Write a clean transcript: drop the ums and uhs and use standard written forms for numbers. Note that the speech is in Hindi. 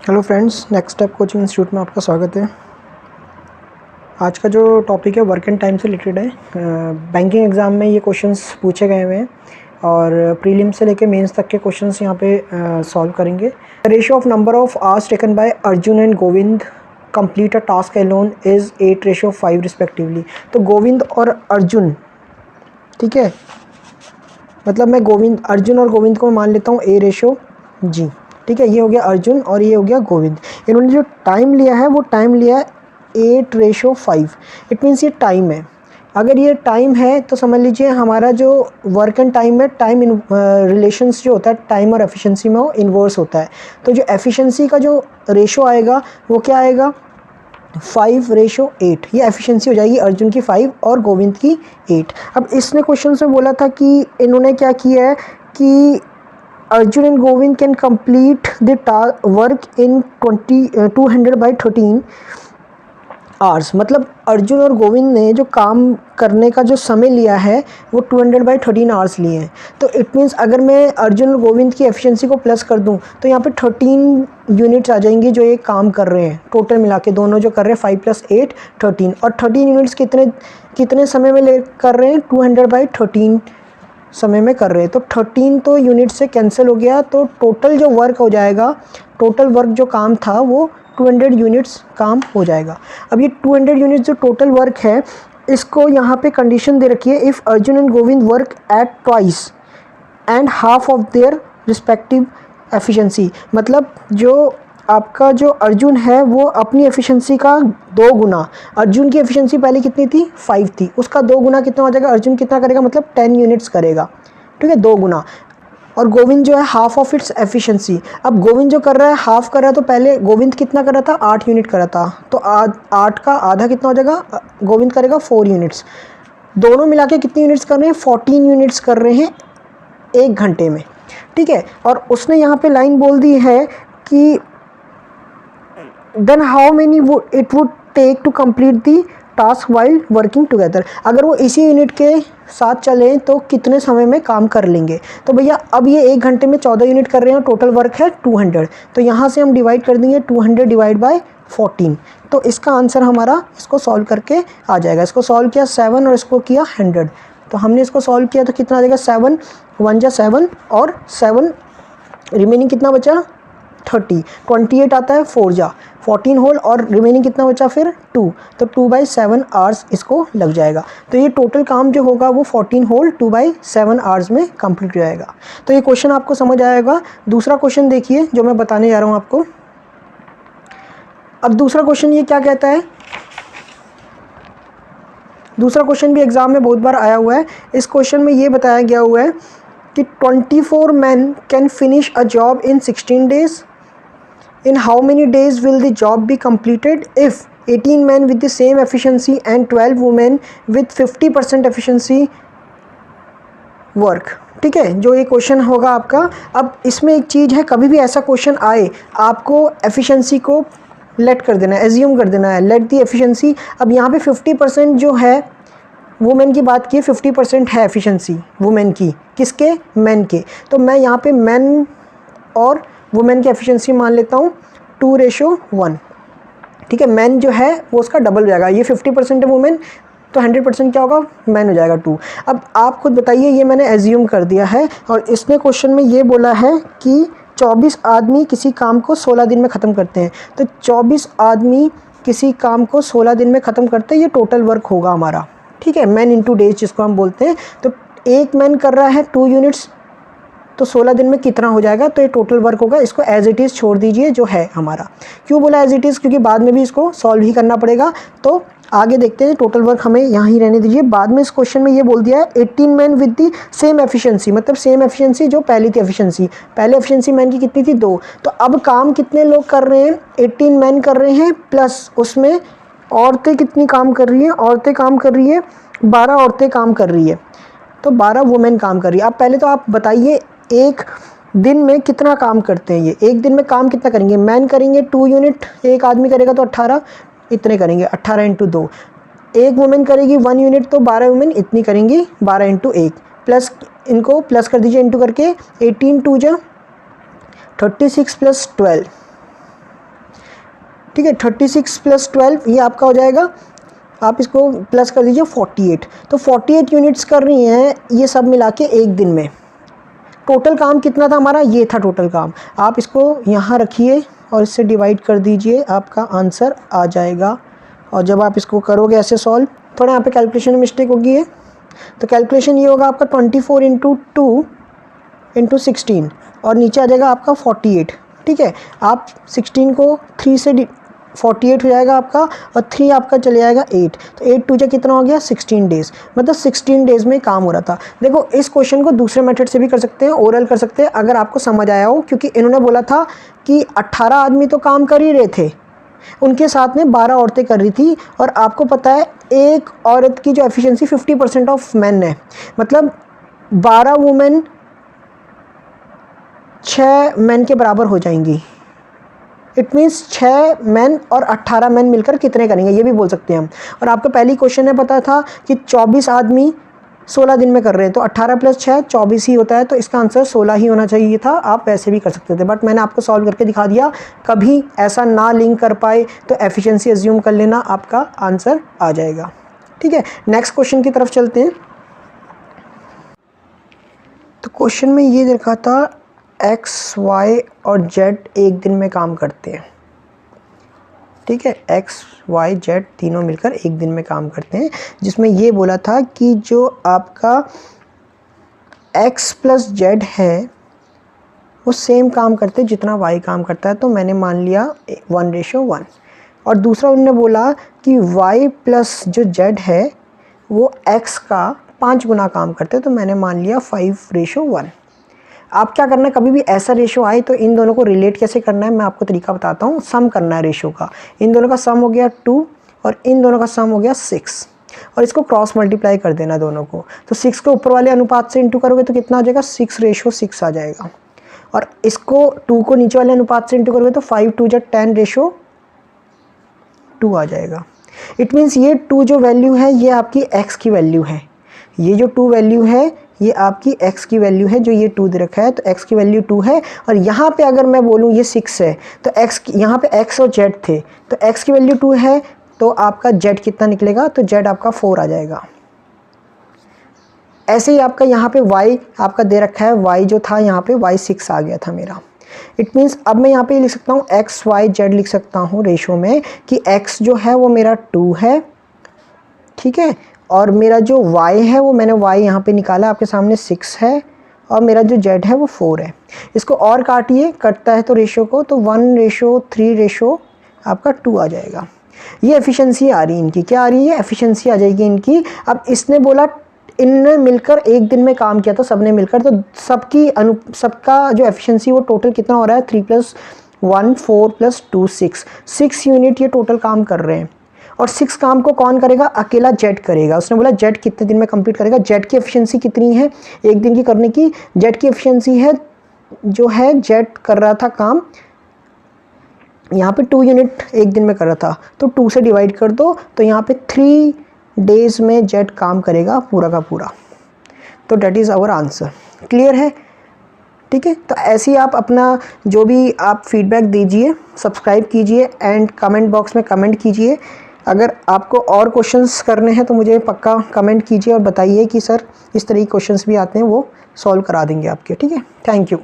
Hello friends, next step coaching institute में आपका स्वागत है। आज का जो टॉपिक है वर्क एंड टाइम से रिलेटेड है। बैंकिंग एग्ज़ाम में ये क्वेश्चंस पूछे गए हुए हैं और प्रीलिम से लेके मेंस तक के क्वेश्चंस यहाँ पे सॉल्व करेंगे। Ratio of number of hours taken by Arjun and Govind complete a task alone is 8:5 respectively. तो गोविंद और अर्जुन, ठीक है, मतलब मैं अर्जुन और गोविंद को मान लेता हूँ A/G, ठीक है। ये हो गया अर्जुन और ये हो गया गोविंद। इन्होंने जो टाइम लिया है वो टाइम लिया है 8:5। इट मीन्स ये टाइम है। अगर ये टाइम है तो समझ लीजिए हमारा जो वर्क एंड टाइम है, टाइम इन रिलेशंस जो होता है टाइम और एफिशिएंसी में वो इन्वर्स होता है। तो जो एफिशिएंसी का जो रेशो आएगा वो क्या आएगा, 5:8। ये एफिशिएंसी हो जाएगी अर्जुन की 5 और गोविंद की 8। अब इसने क्वेश्चन में बोला था कि इन्होंने क्या किया है कि Arjun and Govind can complete the work in 200/13 hours. मतलब अर्जुन और गोविंद ने जो काम करने का जो समय लिया है वो 200/13 आवर्स लिए हैं। तो इट मीन्स अगर मैं अर्जुन और गोविंद की एफिशिएंसी को प्लस कर दूं तो यहाँ पे 13 यूनिट्स आ जाएंगी जो ये काम कर रहे हैं। टोटल मिला के दोनों जो कर रहे हैं 5 + 8 13, और 13 यूनिट्स कितने समय में ले कर रहे हैं, 200/13 समय में कर रहे हैं। तो 13 तो यूनिट से कैंसिल हो गया, तो टोटल जो वर्क हो जाएगा, टोटल वर्क जो काम था वो 200 यूनिट्स काम हो जाएगा। अब ये 200 यूनिट्स जो टोटल वर्क है, इसको यहाँ पे कंडीशन दे रखी है, if Arjun and Govind work at twice and half of their respective efficiency. मतलब जो आपका जो अर्जुन है वो अपनी एफिशिएंसी का 2 गुना, अर्जुन की एफिशिएंसी पहले कितनी थी, 5 थी, उसका 2 गुना कितना हो जाएगा, अर्जुन कितना करेगा, मतलब 10 यूनिट्स करेगा, ठीक है, 2 गुना। और गोविंद जो है हाफ ऑफ इट्स एफिशिएंसी। अब गोविंद जो कर रहा है हाफ कर रहा है, तो पहले गोविंद कितना कर रहा था, 8 यूनिट कर रहा था, तो 8 का आधा कितना हो जाएगा, गोविंद करेगा 4 यूनिट्स। दोनों मिला के कितनी यूनिट्स कर रहे हैं, 14 यूनिट्स कर रहे हैं 1 घंटे में, ठीक है। और उसने यहाँ पे लाइन बोल दी है कि then how many it would take to complete the task while working together. अगर वो इसी यूनिट के साथ चलें तो कितने समय में काम कर लेंगे। तो भैया अब ये 1 घंटे में 14 यूनिट कर रहे हैं, टोटल वर्क है 200, तो यहाँ से हम डिवाइड कर देंगे 200 डिवाइड बाय 14। तो इसका आंसर हमारा, इसको सॉल्व करके आ जाएगा। इसको सॉल्व किया 7 और इसको किया 100, तो हमने इसको सॉल्व किया तो कितना आ जाएगा, 7 1 जा 7 और 7 रिमेनिंग कितना बचा, 30, 28 आता है 4 जा 14 होल, और रिमेनिंग कितना बचा फिर 2, तो 2/7 आवर्स इसको लग जाएगा। तो ये टोटल काम जो होगा वो 14 होल 2/7 आवर्स में कंप्लीट हो जाएगा। तो ये क्वेश्चन आपको समझ आएगा। दूसरा क्वेश्चन देखिए जो मैं बताने जा रहा हूँ आपको। अब दूसरा क्वेश्चन ये क्या कहता है, दूसरा क्वेश्चन भी एग्जाम में बहुत बार आया हुआ है। इस क्वेश्चन में ये बताया गया हुआ है कि 24 men can finish a job in 16 days. In how many days will the job be completed if 18 men with the same efficiency and 12 women with 50% efficiency work? ठीक है, जो ये क्वेश्चन होगा आपका। अब इसमें एक चीज़ है, कभी भी ऐसा क्वेश्चन आए आपको एफिशिएंसी को लेट कर देना है, एज्यूम कर देना है, लेट दी एफिशिएंसी। अब यहाँ पे 50% जो है वुमेन की बात की, 50% है एफिशिएंसी वुमेन की, किसके, मेन के। तो मैं यहाँ पे मेन और वुमेन की एफिशिएंसी मान लेता हूँ 2:1, ठीक है। मैन जो है वो उसका डबल हो जाएगा, ये 50% है वुमेन, तो 100% क्या होगा, मैन हो जाएगा 2। अब आप खुद बताइए, ये मैंने एज्यूम कर दिया है, और इसने क्वेश्चन में ये बोला है कि 24 आदमी किसी काम को 16 दिन में ख़त्म करते हैं। तो 24 आदमी किसी काम को 16 दिन में ख़त्म करते हैं, ये टोटल वर्क होगा हमारा, ठीक है, मैन इंटू डेज जिसको हम बोलते हैं। तो एक मैन कर रहा है 2 यूनिट्स, तो 16 दिन में कितना हो जाएगा, तो ये टोटल वर्क होगा। इसको एज इट इज़ छोड़ दीजिए जो है हमारा। क्यों बोला एज इट इज़, क्योंकि बाद में भी इसको सॉल्व ही करना पड़ेगा। तो आगे देखते हैं, टोटल वर्क हमें यहाँ ही रहने दीजिए। बाद में इस क्वेश्चन में ये बोल दिया है 18 man with the same efficiency, मतलब सेम एफिशिएंसी जो पहली थी एफिशिएंसी, पहले एफिशिएंसी मैन की कितनी थी, 2। तो अब काम कितने लोग कर रहे हैं, 18 मैन कर रहे हैं, प्लस उसमें औरतें कितनी काम कर रही हैं, औरतें काम कर रही है 12 औरतें काम कर रही है, तो 12 वुमेन काम कर रही है। अब पहले तो आप बताइए एक दिन में कितना काम करते हैं, ये एक दिन में काम कितना करेंगे, मैन करेंगे 2 यूनिट, एक आदमी करेगा तो 18 इतने करेंगे, 18 × 2। एक वुमेन करेगी 1 यूनिट, तो 12 वुमेन इतनी करेंगी, 12 × 1, प्लस इनको प्लस कर दीजिए इंटू करके, 18 2 जा 36 + 12, ठीक है। 36 + 12 ये आपका हो जाएगा, आप इसको प्लस कर दीजिए 48। तो 48 यूनिट्स कर रही हैं ये सब मिला के एक दिन में। टोटल काम कितना था हमारा, ये था टोटल काम। आप इसको यहाँ रखिए और इससे डिवाइड कर दीजिए, आपका आंसर आ जाएगा। और जब आप इसको करोगे ऐसे सॉल्व, थोड़ा यहाँ पे कैलकुलेशन में मिस्टेक होगी है, तो कैलकुलेशन ये होगा आपका 24 × 2 × 16 और नीचे आ जाएगा आपका 48। ठीक है, आप 16 को 3 से 48 हो जाएगा आपका, और 3 आपका चले जाएगा 8, तो 8 2 कितना हो गया 16 डेज़, मतलब 16 डेज़ में काम हो रहा था। देखो इस क्वेश्चन को दूसरे मेथड से भी कर सकते हैं, ओरल कर सकते हैं, अगर आपको समझ आया हो, क्योंकि इन्होंने बोला था कि 18 आदमी तो काम कर ही रहे थे, उनके साथ में 12 औरतें कर रही थी, और आपको पता है एक औरत की जो एफिशिएंसी 50% ऑफ मैन है, मतलब 12 वुमेन 6 मैन के बराबर हो जाएंगी। इट मीन्स 6 मैन और 18 मैन मिलकर कितने करेंगे, ये भी बोल सकते हैं हम। और आपका पहली क्वेश्चन में पता था कि 24 आदमी 16 दिन में कर रहे हैं, तो 18 + 6 24 ही होता है, तो इसका आंसर 16 ही होना चाहिए था। आप वैसे भी कर सकते थे, बट मैंने आपको सॉल्व करके दिखा दिया। कभी ऐसा ना लिंक कर पाए तो एफिशिएंसी एज्यूम कर लेना, आपका आंसर आ जाएगा। ठीक है, नेक्स्ट क्वेश्चन की तरफ चलते हैं। तो क्वेश्चन में ये देखा था X, Y और Z एक दिन में काम करते हैं। ठीक है, X, Y, Z तीनों मिलकर एक दिन में काम करते हैं, जिसमें ये बोला था कि जो आपका X + Z है वो सेम काम करते हैं जितना Y काम करता है, तो मैंने मान लिया 1:1। और दूसरा उन्होंने बोला कि Y + जो Z है वो X का 5 गुना काम करते हैं, तो मैंने मान लिया 5:1। आप क्या करना है, कभी भी ऐसा रेशो आए तो इन दोनों को रिलेट कैसे करना है मैं आपको तरीका बताता हूँ। सम करना है रेशो का, इन दोनों का सम हो गया 2 और इन दोनों का सम हो गया 6, और इसको क्रॉस मल्टीप्लाई कर देना दोनों को। तो 6 को ऊपर वाले अनुपात से इंटू करोगे तो कितना आ जाएगा, 6:6 आ जाएगा। और इसको 2 को नीचे वाले अनुपात से इंटू करोगे तो 5 2 10:2 आ जाएगा। इट मीन्स ये 2 जो वैल्यू है ये आपकी x की वैल्यू है, ये जो 2 वैल्यू है ये आपकी x की वैल्यू है, जो ये 2 दे रखा है, तो x की वैल्यू 2 है। और यहाँ पे अगर मैं बोलूँ ये 6 है, तो x यहाँ पे x और z थे, तो x की वैल्यू 2 है, तो आपका z कितना निकलेगा, तो z आपका 4 आ जाएगा। ऐसे ही आपका यहाँ पे y आपका दे रखा है, y जो था यहाँ पे y 6 आ गया था मेरा। इट मीन्स अब मैं यहाँ पे लिख सकता हूँ x, y, z लिख सकता हूँ रेशो में कि x जो है वो मेरा 2 है, ठीक है, और मेरा जो y है वो मैंने y यहाँ पे निकाला आपके सामने 6 है, और मेरा जो z है वो 4 है। इसको और काटिए, कटता है तो रेशो को, तो 1:3 आपका 2 आ जाएगा। ये एफिशिएंसी आ रही है इनकी, क्या आ रही है, एफिशिएंसी आ जाएगी इनकी। अब इसने बोला इनने मिलकर एक दिन में काम किया था, सबने मिलकर, तो सबका जो एफिशिएंसी वो टोटल कितना हो रहा है, 3 + 1 4 + 2 6 यूनिट ये टोटल काम कर रहे हैं। और 6 काम को कौन करेगा, अकेला जेड करेगा। उसने बोला जेड कितने दिन में कंप्लीट करेगा, जेड की एफिशिएंसी कितनी है एक दिन की करने की, जेड की एफिशिएंसी है जो है जेड कर रहा था काम यहाँ पे 2 यूनिट एक दिन में कर रहा था, तो 2 से डिवाइड कर दो, तो यहाँ पे 3 डेज़ में जेड काम करेगा पूरा का पूरा। तो that is our answer. Clear है, ठीक है। तो ऐसे ही आप अपना जो भी आप फीडबैक दीजिए, सब्सक्राइब कीजिए एंड कमेंट बॉक्स में कमेंट कीजिए। अगर आपको और क्वेश्चंस करने हैं तो मुझे पक्का कमेंट कीजिए और बताइए कि सर इस तरह के क्वेश्चंस भी आते हैं, वो सॉल्व करा देंगे आपके। ठीक है, थैंक यू।